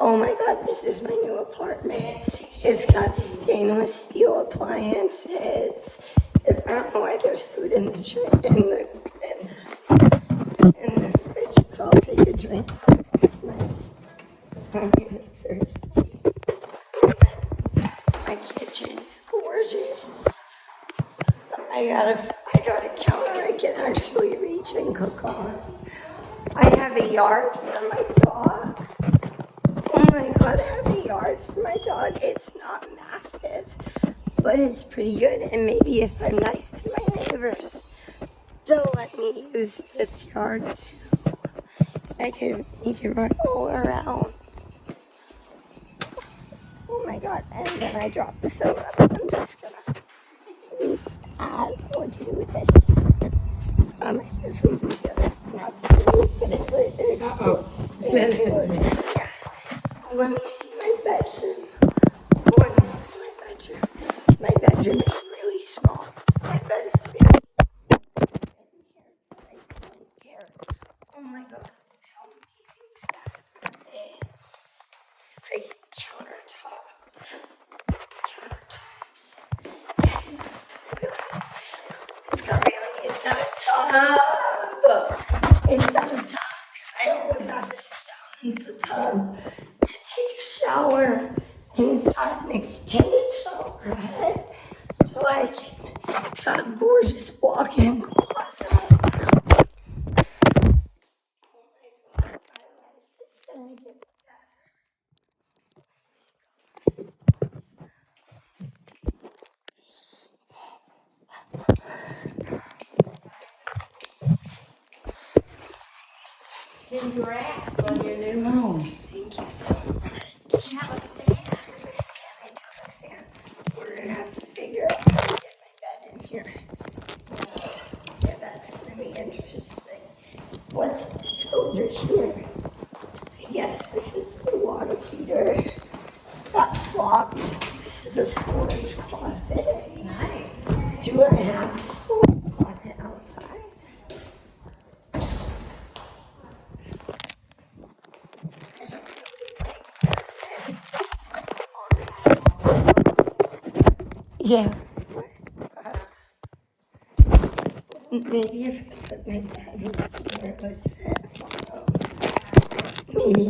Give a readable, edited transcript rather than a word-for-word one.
Oh my god, this is my new apartment. It's got stainless steel appliances. I don't know why there's food in the fridge, but I'll take a drink. It's nice. I'm really thirsty. My kitchen is gorgeous. I got a counter I can actually reach and cook on. I have a yard for my dog. Oh my god, I have a yard for my dog. It's not massive, but it's pretty good. And maybe if I'm nice to my neighbors, they'll let me use this yard too. He can run all around. Oh my god, and then I dropped the soda. I'm just gonna I don't know what to do with this. My sister's just not to do with it, but it exploded. Yeah. Let me see my bedroom. Let me see my bedroom. My bedroom is really small. My bed is big. I don't care. Oh my god, how amazing is that? It's like countertops. It's not a tub. It's not a tub. I always have to sit down in the tub to take a shower. And it's not an extended shower head. So it's got a gorgeous walk-in closet. Oh my god, my life is gonna get better. Congrats on your new home. Thank you so much. You have a fan. I do understand. We're gonna have to figure out how to get my bed in here. Yeah, that's gonna be interesting. What's this over here? I guess this is the water heater. That's locked. This is a storage closet. Nice. Do I have a storage closet outside? I don't really like that. Yeah. Maybe if I put my bed over here, but I don't know. Maybe.